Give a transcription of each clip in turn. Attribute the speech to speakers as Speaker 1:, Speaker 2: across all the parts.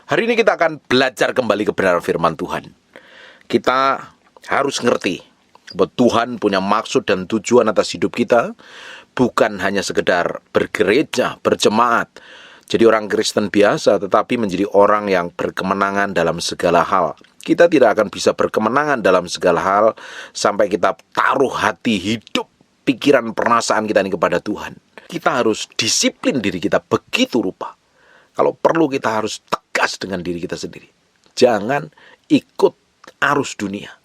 Speaker 1: Hari ini kita akan belajar kembali kebenaran firman Tuhan. Kita harus ngerti bahwa Tuhan punya maksud dan tujuan atas hidup kita, bukan hanya sekedar bergereja, berjemaat, jadi orang Kristen biasa, tetapi menjadi orang yang berkemenangan dalam segala hal. Kita tidak akan bisa berkemenangan dalam segala hal sampai kita taruh hati, hidup, pikiran, perasaan kita ini kepada Tuhan. Kita harus disiplin diri kita begitu rupa. Kalau perlu kita harus tegas dengan diri kita sendiri. Jangan ikut arus dunia.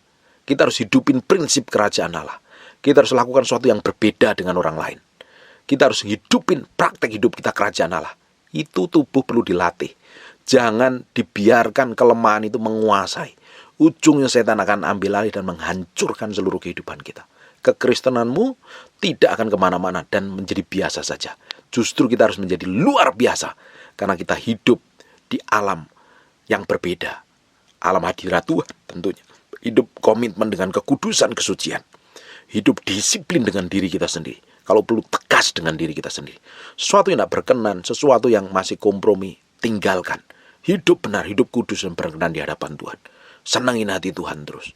Speaker 1: Kita harus hidupin prinsip kerajaan Allah. Kita harus lakukan sesuatu yang berbeda dengan orang lain. Kita harus hidupin praktek hidup kita kerajaan Allah. Itu tubuh perlu dilatih. Jangan dibiarkan kelemahan itu menguasai. Ujungnya setan akan ambil alih dan menghancurkan seluruh kehidupan kita. Kekristenanmu tidak akan kemana-mana dan menjadi biasa saja. Justru kita harus menjadi luar biasa. Karena kita hidup di alam yang berbeda. Alam hadirat Tuhan tentunya. Hidup komitmen dengan kekudusan, kesucian. Hidup disiplin dengan diri kita sendiri. Kalau perlu tegas dengan diri kita sendiri. Sesuatu yang tidak berkenan, sesuatu yang masih kompromi, tinggalkan. Hidup benar, hidup kudus dan berkenan di hadapan Tuhan. Senangin hati Tuhan terus.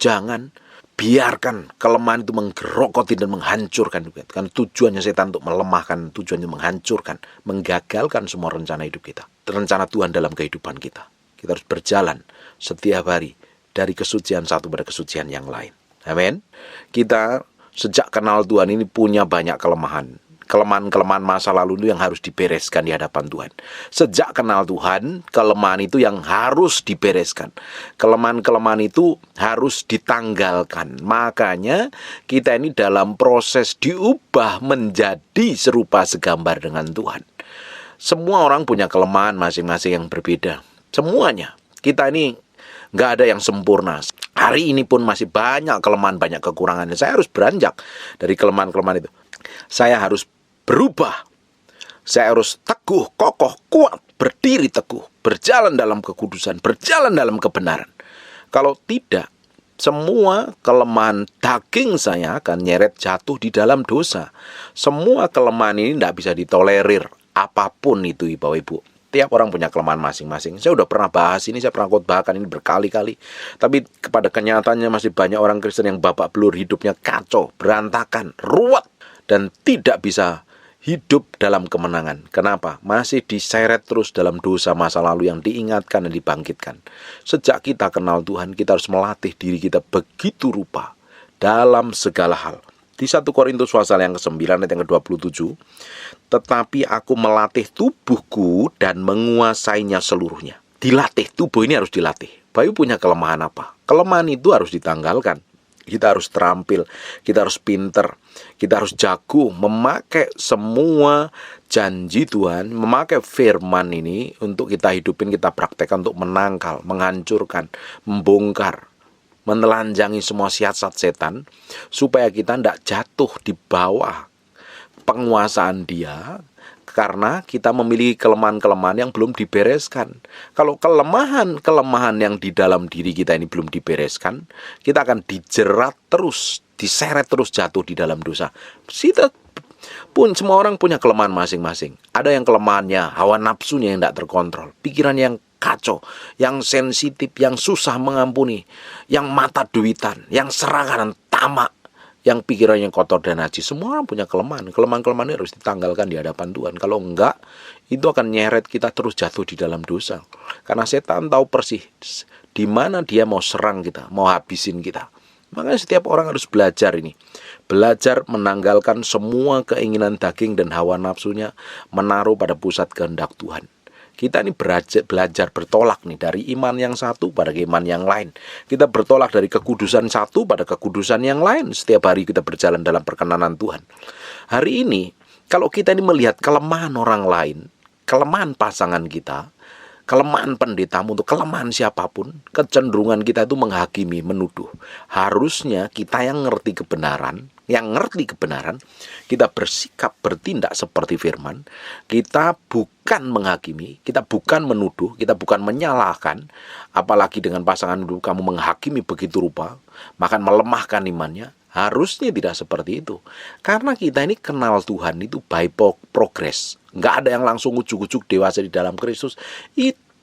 Speaker 1: Jangan biarkan kelemahan itu menggerokoti dan menghancurkan. Karena tujuannya setan untuk melemahkan, tujuannya menghancurkan, menggagalkan semua rencana hidup kita. Rencana Tuhan dalam kehidupan kita. Kita harus berjalan setiap hari dari kesucian satu pada kesucian yang lain. Amin. Kita sejak kenal Tuhan ini punya banyak kelemahan. Kelemahan masa lalu itu yang harus dibereskan di hadapan Tuhan. Sejak kenal Tuhan, kelemahan itu yang harus dibereskan. Kelemahan-kelemahan itu harus ditanggalkan. Makanya kita ini dalam proses diubah menjadi serupa segambar dengan Tuhan. Semua orang punya kelemahan masing-masing yang berbeda. Semuanya. Kita ini nggak ada yang sempurna. Hari ini pun masih banyak kelemahan, banyak kekurangan. Saya harus beranjak dari kelemahan-kelemahan itu. Saya harus berubah. Saya harus teguh, kokoh, kuat, berdiri teguh, berjalan dalam kekudusan, berjalan dalam kebenaran. Kalau tidak, semua kelemahan daging saya akan nyeret jatuh di dalam dosa. Semua kelemahan ini tidak bisa ditolerir, apapun itu Bapak Ibu. Tiap orang punya kelemahan masing-masing. Saya udah pernah bahas ini, saya pernah khotbahkan ini berkali-kali. Tapi kepada kenyataannya masih banyak orang Kristen yang babak belur, hidupnya kacau, berantakan, ruwet, dan tidak bisa hidup dalam kemenangan. Kenapa? Masih diseret terus dalam dosa masa lalu yang diingatkan dan dibangkitkan. Sejak kita kenal Tuhan, kita harus melatih diri kita begitu rupa dalam segala hal. Di 1 Korintus pasal yang ke-9 ayat yang ke-27, tetapi aku melatih tubuhku dan menguasainya seluruhnya. Dilatih, tubuh ini harus dilatih. Bayu punya kelemahan apa? Kelemahan itu harus ditanggalkan. Kita harus terampil, kita harus pinter, kita harus jago memakai semua janji Tuhan, memakai firman ini untuk kita hidupin, kita praktekkan untuk menangkal, menghancurkan, membongkar, menelanjangi semua siasat setan, supaya kita tidak jatuh di bawah penguasaan dia, karena kita memiliki kelemahan-kelemahan yang belum dibereskan. Kalau kelemahan-kelemahan yang di dalam diri kita ini belum dibereskan, kita akan dijerat terus, diseret terus jatuh di dalam dosa. Kita pun, semua orang punya kelemahan masing-masing. Ada yang kelemahannya hawa nafsunya yang tidak terkontrol, pikiran yang kacau, yang sensitif, yang susah mengampuni, yang mata duitan, yang serangan, tamak, yang pikirannya kotor dan najis. Semua orang punya kelemahan. Kelemahan-kelemahan ini harus ditanggalkan di hadapan Tuhan. Kalau enggak, itu akan nyeret kita terus jatuh di dalam dosa. Karena setan tahu persis di mana dia mau serang kita, mau habisin kita. Makanya setiap orang harus belajar ini. Belajar menanggalkan semua keinginan daging dan hawa nafsunya, menaruh pada pusat kehendak Tuhan. Kita ini belajar bertolak nih dari iman yang satu pada iman yang lain. Kita bertolak dari kekudusan satu pada kekudusan yang lain. Setiap hari kita berjalan dalam perkenanan Tuhan. Hari ini, kalau kita ini melihat kelemahan orang lain, kelemahan pasangan kita, kelemahan pendetamu, untuk kelemahan siapapun, kecenderungan kita itu menghakimi, menuduh. Harusnya kita yang ngerti kebenaran, kita bersikap, bertindak seperti firman. Kita bukan menghakimi, kita bukan menuduh, kita bukan menyalahkan. Apalagi dengan pasangan hidup kamu menghakimi begitu rupa, bahkan melemahkan imannya. Harusnya tidak seperti itu. Karena kita ini kenal Tuhan itu by progress. Nggak ada yang langsung ujuk-ujuk dewasa di dalam Kristus.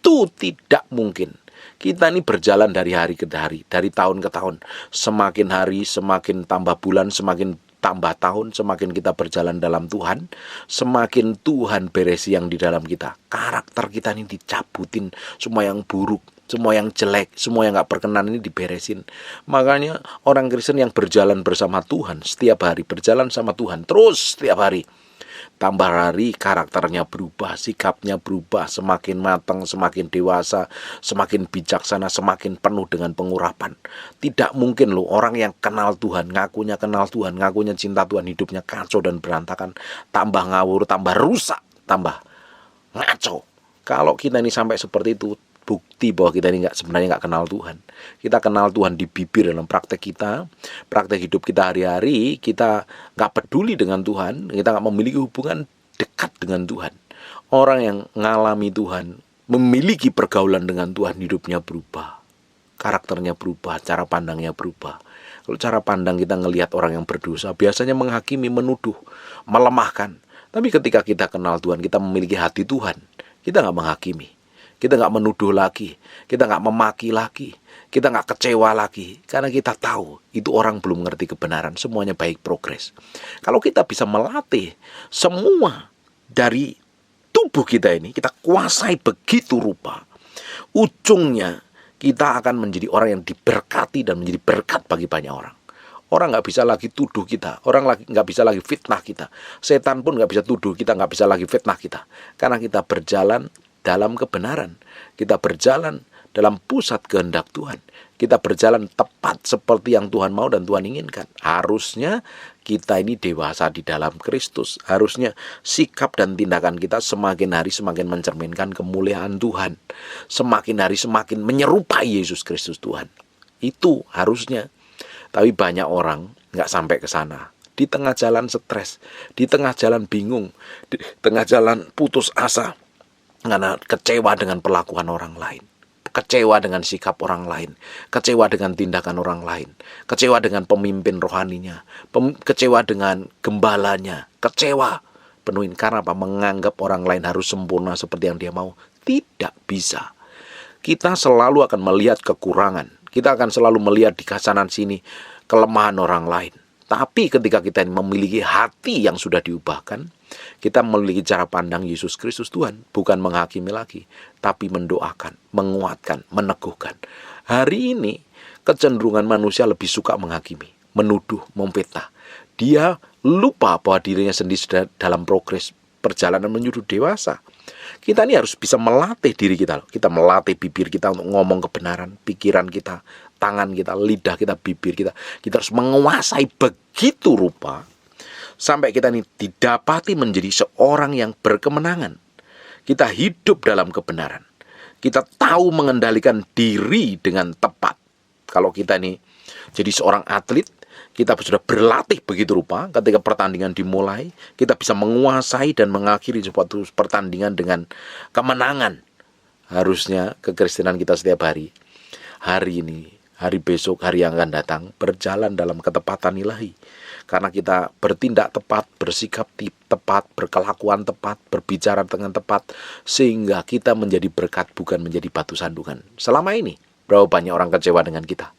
Speaker 1: Itu tidak mungkin. Kita ini berjalan dari hari ke hari, dari tahun ke tahun. Semakin hari, semakin tambah bulan, semakin tambah tahun, semakin kita berjalan dalam Tuhan, semakin Tuhan beresi yang di dalam kita. Karakter kita ini dicabutin, semua yang buruk, semua yang jelek, semua yang gak berkenan ini diberesin. Makanya orang Kristen yang berjalan bersama Tuhan, setiap hari berjalan sama Tuhan, terus setiap hari, tambah hari karakternya berubah, sikapnya berubah, semakin matang, semakin dewasa, semakin bijaksana, semakin penuh dengan pengurapan. Tidak mungkin loh orang yang kenal Tuhan, ngakunya kenal Tuhan, ngakunya cinta Tuhan, hidupnya kacau dan berantakan, tambah ngawur, tambah rusak, tambah ngaco. Kalau kita ini sampai seperti itu, bukti bahwa kita ini sebenarnya nggak kenal Tuhan. Kita kenal Tuhan di bibir dalam praktek kita, praktek hidup kita hari-hari. Kita nggak peduli dengan Tuhan, kita nggak memiliki hubungan dekat dengan Tuhan. Orang yang ngalami Tuhan, memiliki pergaulan dengan Tuhan, hidupnya berubah, karakternya berubah, cara pandangnya berubah. Kalau cara pandang kita ngelihat orang yang berdosa, biasanya menghakimi, menuduh, melemahkan. Tapi ketika kita kenal Tuhan, kita memiliki hati Tuhan, kita nggak menghakimi. Kita nggak menuduh lagi, kita nggak memaki lagi, kita nggak kecewa lagi. Karena kita tahu itu orang belum mengerti kebenaran, semuanya baik progres. Kalau kita bisa melatih semua dari tubuh kita ini, kita kuasai begitu rupa, ujungnya kita akan menjadi orang yang diberkati dan menjadi berkat bagi banyak orang. Orang nggak bisa lagi tuduh kita, orang nggak bisa lagi fitnah kita. Setan pun nggak bisa tuduh kita, nggak bisa lagi fitnah kita. Karena kita berjalan dalam kebenaran, kita berjalan dalam pusat kehendak Tuhan, kita berjalan tepat seperti yang Tuhan mau dan Tuhan inginkan. Harusnya kita ini dewasa di dalam Kristus. Harusnya sikap dan tindakan kita semakin hari semakin mencerminkan kemuliaan Tuhan, semakin hari semakin menyerupai Yesus Kristus Tuhan. Itu harusnya. Tapi banyak orang nggak sampai ke sana. Di tengah jalan stres, di tengah jalan bingung, di tengah jalan putus asa, karena kecewa dengan perlakuan orang lain, kecewa dengan sikap orang lain, kecewa dengan tindakan orang lain, kecewa dengan pemimpin rohaninya, kecewa dengan gembalanya, kecewa penuhin. Karena apa? Menganggap orang lain harus sempurna seperti yang dia mau. Tidak bisa. Kita selalu akan melihat kekurangan, kita akan selalu melihat di kasanan sini kelemahan orang lain. Tapi ketika kita memiliki hati yang sudah diubahkan, kita memiliki cara pandang Yesus Kristus Tuhan, bukan menghakimi lagi, tapi mendoakan, menguatkan, meneguhkan. Hari ini kecenderungan manusia lebih suka menghakimi, menuduh, memfitnah. Dia lupa bahwa dirinya sendiri dalam progres perjalanan menuju dewasa. Kita ini harus bisa melatih diri kita. Kita melatih bibir kita untuk ngomong kebenaran, pikiran kita, tangan kita, lidah kita, bibir kita. Kita harus menguasai begitu rupa sampai kita ini didapati menjadi seorang yang berkemenangan. Kita hidup dalam kebenaran. Kita tahu mengendalikan diri dengan tepat. Kalau kita ini jadi seorang atlet, kita sudah berlatih begitu rupa, ketika pertandingan dimulai, kita bisa menguasai dan mengakhiri suatu pertandingan dengan kemenangan. Harusnya kekristenan kita setiap hari, hari ini, hari besok, hari yang akan datang, berjalan dalam ketepatan ilahi. Karena kita bertindak tepat, bersikap tepat, berkelakuan tepat, berbicara dengan tepat, sehingga kita menjadi berkat bukan menjadi batu sandungan. Selama ini, berapa banyak orang kecewa dengan kita?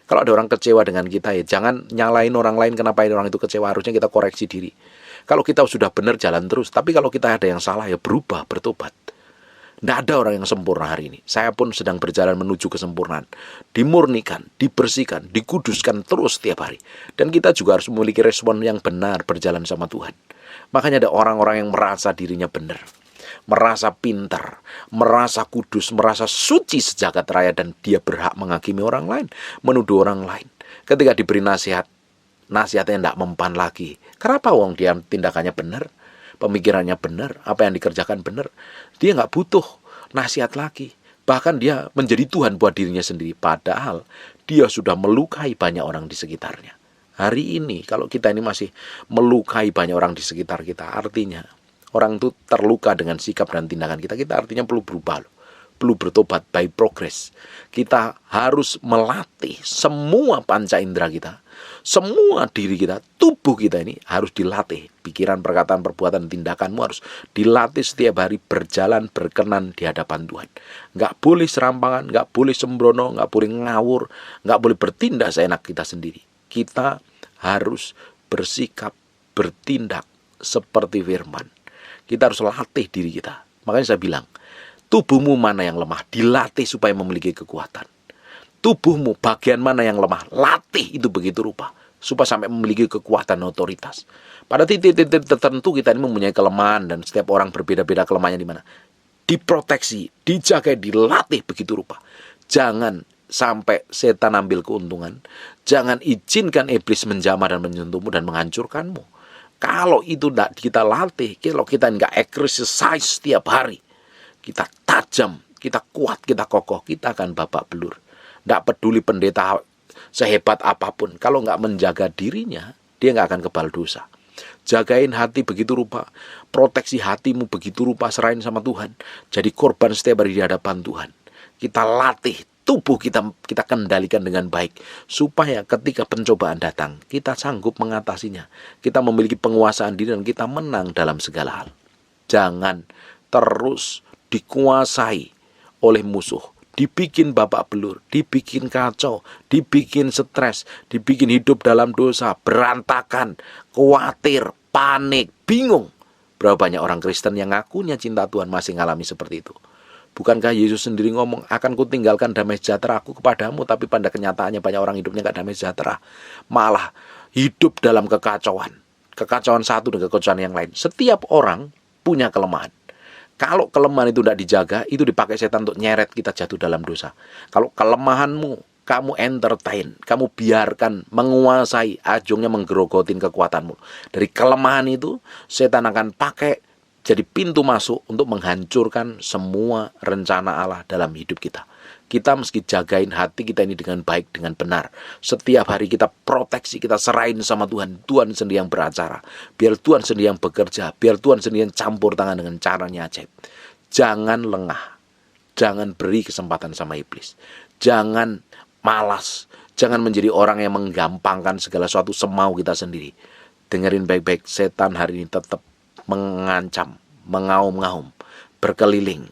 Speaker 1: Kalau ada orang kecewa dengan kita, ya jangan nyalain orang lain kenapa orang itu kecewa. Harusnya kita koreksi diri. Kalau kita sudah benar, jalan terus. Tapi kalau kita ada yang salah, ya berubah, bertobat. Tidak ada orang yang sempurna hari ini. Saya pun sedang berjalan menuju kesempurnaan. Dimurnikan, dibersihkan, dikuduskan terus setiap hari. Dan kita juga harus memiliki respon yang benar berjalan sama Tuhan. Makanya ada orang-orang yang merasa dirinya benar, merasa pintar, merasa kudus, merasa suci sejagat raya, dan dia berhak menghakimi orang lain, menuduh orang lain. Ketika diberi nasihat, nasihatnya tidak mempan lagi. Kenapa wong dia tindakannya benar, pemikirannya benar, apa yang dikerjakan benar. Dia nggak butuh nasihat lagi. Bahkan dia menjadi Tuhan buat dirinya sendiri. Padahal dia sudah melukai banyak orang di sekitarnya. Hari ini kalau kita ini masih melukai banyak orang di sekitar kita, artinya orang itu terluka dengan sikap dan tindakan kita. Kita artinya perlu berubah loh. perlu bertobat by progress. Kita harus melatih semua panca indera kita, semua diri kita, tubuh kita ini harus dilatih. Pikiran, perkataan, perbuatan, tindakanmu harus dilatih setiap hari berjalan berkenan di hadapan Tuhan. Nggak boleh serampangan, nggak boleh sembrono, nggak boleh ngawur, nggak boleh bertindak seenak kita sendiri. Kita harus bersikap, bertindak seperti firman. Kita harus latih diri kita. Makanya saya bilang, tubuhmu mana yang lemah, dilatih supaya memiliki kekuatan. Tubuhmu bagian mana yang lemah, latih itu begitu rupa, supaya sampai memiliki kekuatan otoritas. Pada titik-titik tertentu kita ini mempunyai kelemahan, dan setiap orang berbeda-beda kelemahannya di mana. Diproteksi, dijaga, dilatih begitu rupa. Jangan sampai setan ambil keuntungan. Jangan izinkan iblis menjamah dan menyentuhmu dan menghancurkanmu. Kalau itu tidak kita latih, kalau kita nggak exercise setiap hari, kita tajam, kita kuat, kita kokoh, kita akan babak belur. Tidak peduli pendeta sehebat apapun, kalau nggak menjaga dirinya, dia nggak akan kebal dosa. Jagain hati begitu rupa, proteksi hatimu begitu rupa, serahin sama Tuhan. Jadi korban setiap hari di hadapan Tuhan. Kita latih tubuh kita kendalikan dengan baik, supaya ketika pencobaan datang, kita sanggup mengatasinya. Kita memiliki penguasaan diri dan kita menang dalam segala hal. Jangan terus dikuasai oleh musuh, dibikin babak belur, dibikin kacau, dibikin stres, dibikin hidup dalam dosa, berantakan, khawatir, panik, bingung. Berapa banyak orang Kristen yang ngakunya cinta Tuhan masih ngalami seperti itu. Bukankah Yesus sendiri ngomong, akan kutinggalkan damai sejahtera aku kepadamu, tapi pada kenyataannya banyak orang hidupnya gak damai sejahtera. Malah hidup dalam kekacauan. Kekacauan satu dan kekacauan yang lain. Setiap orang punya kelemahan. Kalau kelemahan itu tidak dijaga, itu dipakai setan untuk nyeret kita jatuh dalam dosa. Kalau kelemahanmu kamu entertain, kamu biarkan menguasai, ajungnya menggerogotin kekuatanmu. Dari kelemahan itu, setan akan pakai jadi pintu masuk untuk menghancurkan semua rencana Allah dalam hidup kita. Kita mesti jagain hati kita ini dengan baik, dengan benar. Setiap hari kita proteksi, kita serahin sama Tuhan. Tuhan sendiri yang beracara. Biar Tuhan sendiri yang bekerja. Biar Tuhan sendiri yang campur tangan dengan caranya ajaib. Jangan lengah. Jangan beri kesempatan sama iblis. Jangan malas. Jangan menjadi orang yang menggampangkan segala sesuatu semau kita sendiri. Dengerin baik-baik, setan hari ini tetap mengancam, mengaum-ngaum, berkeliling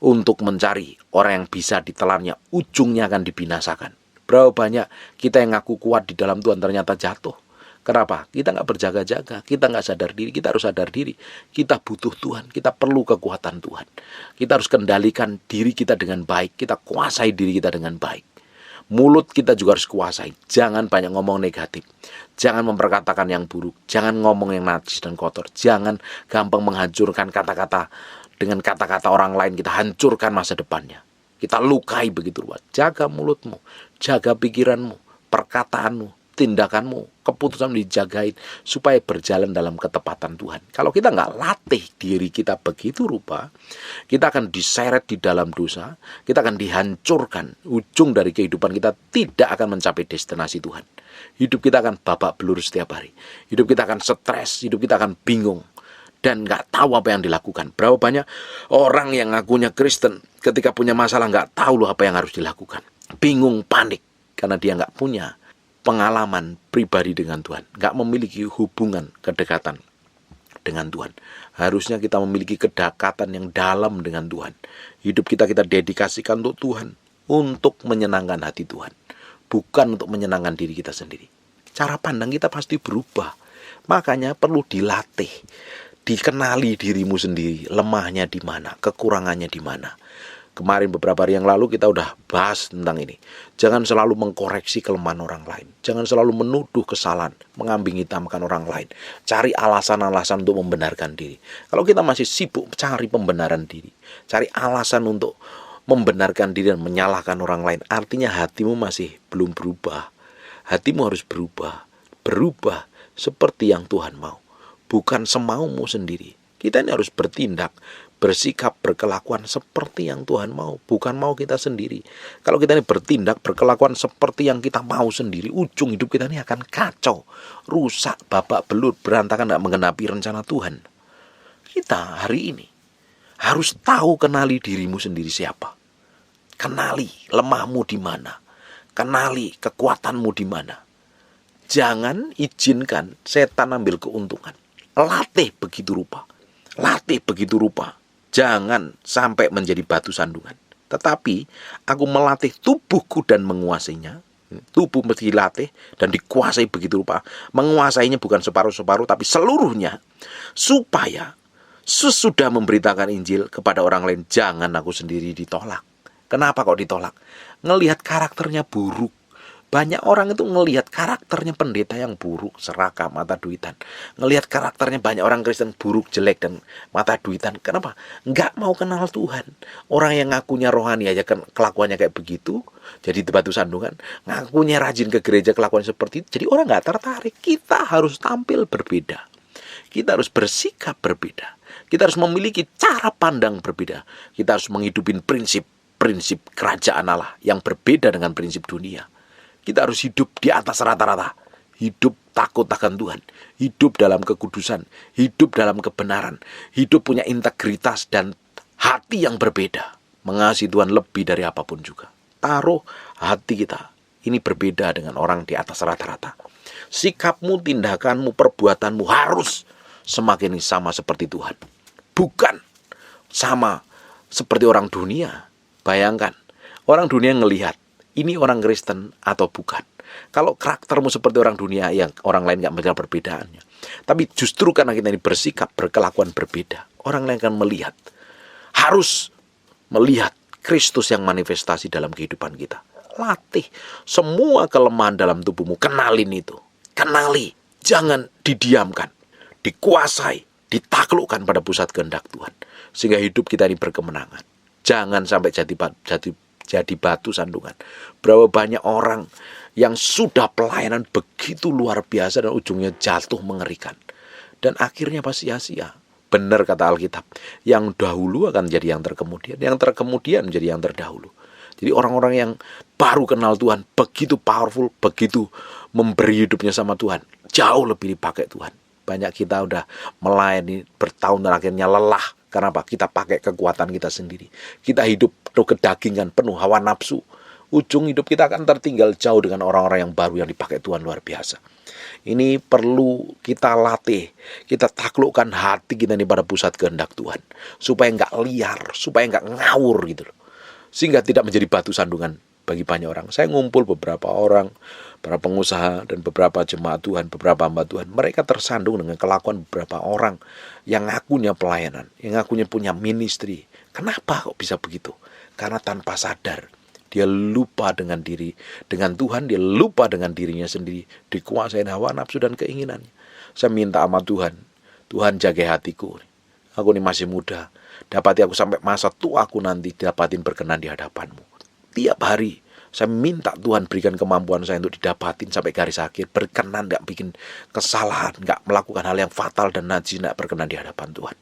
Speaker 1: untuk mencari orang yang bisa ditelannya, ujungnya akan dibinasakan. Berapa banyak kita yang ngaku kuat di dalam Tuhan ternyata jatuh. Kenapa? Kita nggak berjaga-jaga, kita nggak sadar diri. Kita harus sadar diri, kita butuh Tuhan, kita perlu kekuatan Tuhan. Kita harus kendalikan diri kita dengan baik, kita kuasai diri kita dengan baik. Mulut kita juga harus kuasai. Jangan banyak ngomong negatif. Jangan memperkatakan yang buruk. Jangan ngomong yang najis dan kotor. Jangan gampang menghancurkan kata-kata. Dengan kata-kata orang lain kita hancurkan masa depannya. Kita lukai begitu rupa. Jaga mulutmu. Jaga pikiranmu. Perkataanmu. Tindakanmu. Keputusan dijagain. Supaya berjalan dalam ketepatan Tuhan. Kalau kita nggak latih diri kita begitu rupa, kita akan diseret di dalam dosa. Kita akan dihancurkan. Ujung dari kehidupan kita tidak akan mencapai destinasi Tuhan. Hidup kita akan babak belur setiap hari. Hidup kita akan stres. Hidup kita akan bingung. Dan nggak tahu apa yang dilakukan. Berapa banyak orang yang ngakunya Kristen, ketika punya masalah nggak tahu loh apa yang harus dilakukan. Bingung, panik. Karena dia nggak punya pengalaman pribadi dengan Tuhan, nggak memiliki hubungan kedekatan dengan Tuhan. Harusnya kita memiliki kedekatan yang dalam dengan Tuhan. Hidup kita dedikasikan untuk Tuhan, untuk menyenangkan hati Tuhan, bukan untuk menyenangkan diri kita sendiri. Cara pandang kita pasti berubah, makanya perlu dilatih, dikenali dirimu sendiri, lemahnya di mana, kekurangannya di mana. Kemarin beberapa hari yang lalu kita udah bahas tentang ini. Jangan selalu mengkoreksi kelemahan orang lain. Jangan selalu menuduh kesalahan, mengambing hitamkan orang lain. Cari alasan-alasan untuk membenarkan diri. Kalau kita masih sibuk cari pembenaran diri, cari alasan untuk membenarkan diri dan menyalahkan orang lain, artinya hatimu masih belum berubah. Hatimu harus berubah. Berubah seperti yang Tuhan mau. Bukan semaumu sendiri. Kita ini harus bertindak, bersikap, berkelakuan seperti yang Tuhan mau, bukan mau kita sendiri. Kalau kita ini bertindak, berkelakuan seperti yang kita mau sendiri, ujung hidup kita ini akan kacau, rusak, babak belur, berantakan, tidak menggenapi rencana Tuhan. Kita hari ini harus tahu, kenali dirimu sendiri siapa. Kenali lemahmu di mana. Kenali kekuatanmu di mana. Jangan izinkan setan ambil keuntungan. Latih begitu rupa. Latih begitu rupa. Jangan sampai menjadi batu sandungan. Tetapi aku melatih tubuhku dan menguasainya. Tubuh mesti dilatih dan dikuasai begitu rupa. Menguasainya bukan separuh-separuh tapi seluruhnya. Supaya sesudah memberitakan Injil kepada orang lain, jangan aku sendiri ditolak. Kenapa kok ditolak? Ngelihat karakternya buruk. Banyak orang itu ngelihat karakternya pendeta yang buruk, serakah, mata duitan. Ngelihat karakternya banyak orang Kristen buruk, jelek, dan mata duitan. Kenapa? Nggak mau kenal Tuhan. Orang yang ngakunya rohani aja kan kelakuannya kayak begitu, jadi batu sandungan. Ngakunya rajin ke gereja, kelakuannya seperti itu, jadi orang nggak tertarik. Kita harus tampil berbeda. Kita harus bersikap berbeda. Kita harus memiliki cara pandang berbeda. Kita harus menghidupin prinsip kerajaan Allah yang berbeda dengan prinsip dunia. Kita harus hidup di atas rata-rata. Hidup takut akan Tuhan. Hidup dalam kekudusan. Hidup dalam kebenaran. Hidup punya integritas dan hati yang berbeda. Mengasihi Tuhan lebih dari apapun juga. Taruh hati kita. Ini berbeda dengan orang di atas rata-rata. Sikapmu, tindakanmu, perbuatanmu harus semakin sama seperti Tuhan. Bukan sama seperti orang dunia. Bayangkan, orang dunia ngelihat. Ini orang Kristen atau bukan. Kalau karaktermu seperti orang dunia, yang orang lain gak melihat perbedaannya. Tapi justru karena kita ini bersikap, berkelakuan berbeda, orang lain akan melihat. Harus melihat Kristus yang manifestasi dalam kehidupan kita. Latih semua kelemahan dalam tubuhmu. Kenalin itu. Kenali. Jangan didiamkan. Dikuasai. Ditaklukkan pada pusat kehendak Tuhan. Sehingga hidup kita ini berkemenangan. Jangan sampai jadi batu sandungan. Berapa banyak orang yang sudah pelayanan begitu luar biasa dan ujungnya jatuh mengerikan. Dan akhirnya pasti sia-sia. Benar kata Alkitab, yang dahulu akan jadi yang terkemudian, yang terkemudian menjadi yang terdahulu. Jadi orang-orang yang baru kenal Tuhan begitu powerful, begitu memberi hidupnya sama Tuhan, jauh lebih dipakai Tuhan. Banyak kita udah melayani bertahun dan akhirnya lelah. Karena apa? Kita pakai kekuatan kita sendiri. Kita hidup penuh kedagingan, penuh hawa nafsu. Ujung hidup kita akan tertinggal jauh dengan orang-orang yang baru yang dipakai Tuhan luar biasa. Ini perlu kita latih. Kita taklukkan hati kita ini pada pusat kehendak Tuhan. Supaya nggak liar, supaya nggak ngawur gitu loh. Sehingga tidak menjadi batu sandungan bagi banyak orang. Saya ngumpul beberapa orang, para pengusaha dan beberapa jemaat Tuhan, beberapa hamba Tuhan. Mereka tersandung dengan kelakuan beberapa orang yang ngakunya pelayanan, yang ngakunya punya ministry. Kenapa kok bisa begitu? Karena tanpa sadar dia lupa dengan diri, dengan Tuhan, dia lupa dengan dirinya sendiri, dikuasai hawa nafsu dan keinginannya. Saya minta sama Tuhan, Tuhan jaga hatiku. Aku ini masih muda, dapati aku sampai masa tua aku nanti dapatin berkenan di hadapanmu. Tiap hari saya minta Tuhan berikan kemampuan saya untuk didapatin sampai garis akhir, berkenan, gak bikin kesalahan, gak melakukan hal yang fatal dan najis, gak berkenan di hadapan Tuhan.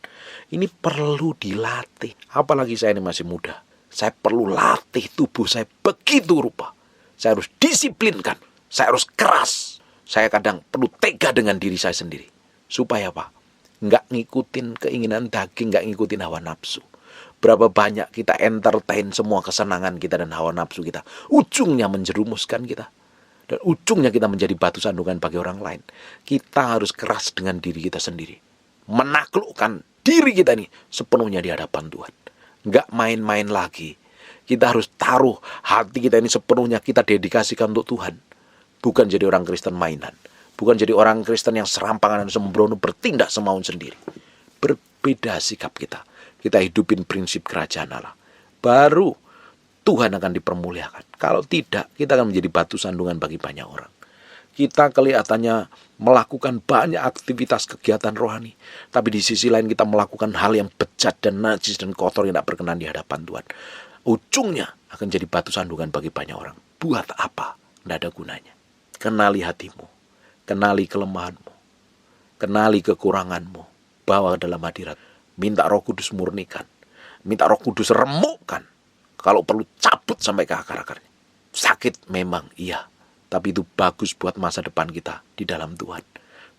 Speaker 1: Ini perlu dilatih. Apalagi saya ini masih muda. Saya perlu latih tubuh saya begitu rupa. Saya harus disiplinkan. Saya harus keras. Saya kadang perlu tega dengan diri saya sendiri. Supaya apa? Nggak ngikutin keinginan daging, nggak ngikutin hawa nafsu. Berapa banyak kita entertain semua kesenangan kita dan hawa nafsu kita. Ujungnya menjerumuskan kita. Dan ujungnya kita menjadi batu sandungan bagi orang lain. Kita harus keras dengan diri kita sendiri. Menaklukkan diri kita ini sepenuhnya di hadapan Tuhan. Nggak main-main lagi. Kita harus taruh hati kita ini sepenuhnya kita dedikasikan untuk Tuhan. Bukan jadi orang Kristen mainan. Bukan jadi orang Kristen yang serampangan dan sembrono bertindak semaunya sendiri. Berbeda sikap kita. Kita hidupin prinsip kerajaan Allah. Baru Tuhan akan dipermuliakan. Kalau tidak, kita akan menjadi batu sandungan bagi banyak orang. Kita kelihatannya melakukan banyak aktivitas kegiatan rohani. Tapi di sisi lain kita melakukan hal yang bejat dan najis dan kotor yang tidak berkenan di hadapan Tuhan. Ujungnya akan jadi batu sandungan bagi banyak orang. Buat apa? Tidak ada gunanya. Kenali hatimu. Kenali kelemahanmu. Kenali kekuranganmu. Bawa ke dalam hadirat. Minta Roh Kudus murnikan. Minta Roh Kudus remukkan. Kalau perlu cabut sampai ke akar-akarnya. Sakit memang iya. Tapi itu bagus buat masa depan kita di dalam Tuhan.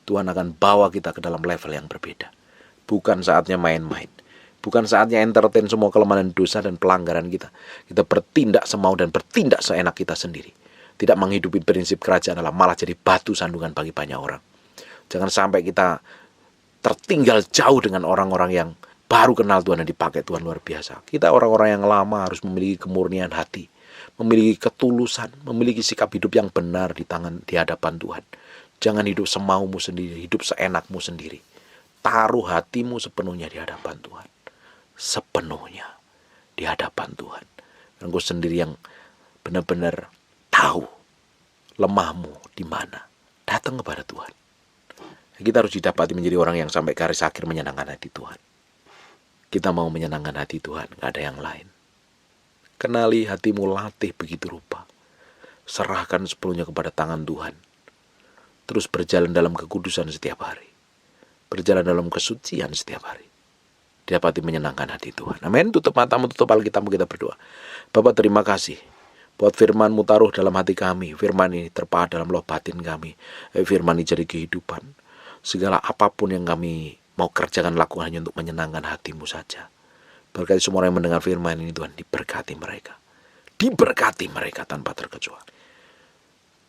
Speaker 1: Tuhan akan bawa kita ke dalam level yang berbeda. Bukan saatnya main-main. Bukan saatnya entertain semua kelemahan dosa dan pelanggaran kita. Kita bertindak semau dan bertindak seenak kita sendiri. Tidak menghidupi prinsip kerajaan Allah, malah jadi batu sandungan bagi banyak orang. Jangan sampai kita tertinggal jauh dengan orang-orang yang baru kenal Tuhan dan dipakai Tuhan luar biasa. Kita orang-orang yang lama harus memiliki kemurnian hati, memiliki ketulusan, memiliki sikap hidup yang benar di hadapan Tuhan. Jangan hidup semaumu sendiri, hidup seenakmu sendiri. Taruh hatimu sepenuhnya di hadapan Tuhan. Sepenuhnya di hadapan Tuhan. Engkau sendiri yang benar-benar tahu lemahmu di mana. Datang kepada Tuhan. Kita harus didapati menjadi orang yang sampai garis akhir menyenangkan hati Tuhan. Kita mau menyenangkan hati Tuhan, gak ada yang lain. Kenali hatimu, latih begitu rupa. Serahkan sepenuhnya kepada tangan Tuhan. Terus berjalan dalam kekudusan setiap hari. Berjalan dalam kesucian setiap hari. Dapati menyenangkan hati Tuhan. Amin. Tutup matamu, tutup Alkitabmu, kita berdoa. Bapa, terima kasih buat firman-Mu taruh dalam hati kami. Firman ini terpahat dalam loh batin kami. Firman ini jadi kehidupan. Segala apapun yang kami mau kerjakan, lakukan hanya untuk menyenangkan hati-Mu saja. Berkati semua orang yang mendengar firman ini Tuhan. Diberkati mereka. Diberkati mereka tanpa terkecuali.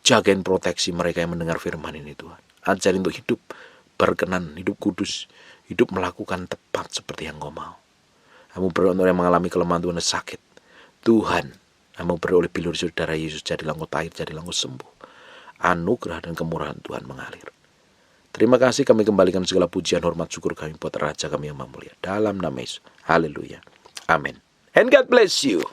Speaker 1: Jagain proteksi mereka yang mendengar firman ini Tuhan. Ajarin untuk hidup berkenan, hidup kudus. Hidup melakukan tepat seperti yang Kau mau. Kamu beri untuk yang mengalami kelemahan Tuhan sakit. Tuhan, kamu beri oleh bilur saudara Yesus, jadilah Engkau tahir, jadilah Engkau sembuh. Anugerah dan kemurahan Tuhan mengalir. Terima kasih, kami kembalikan segala pujian, hormat, syukur kami buat Raja kami yang mulia. Dalam nama Yesus. Haleluya. Amin. And God bless you.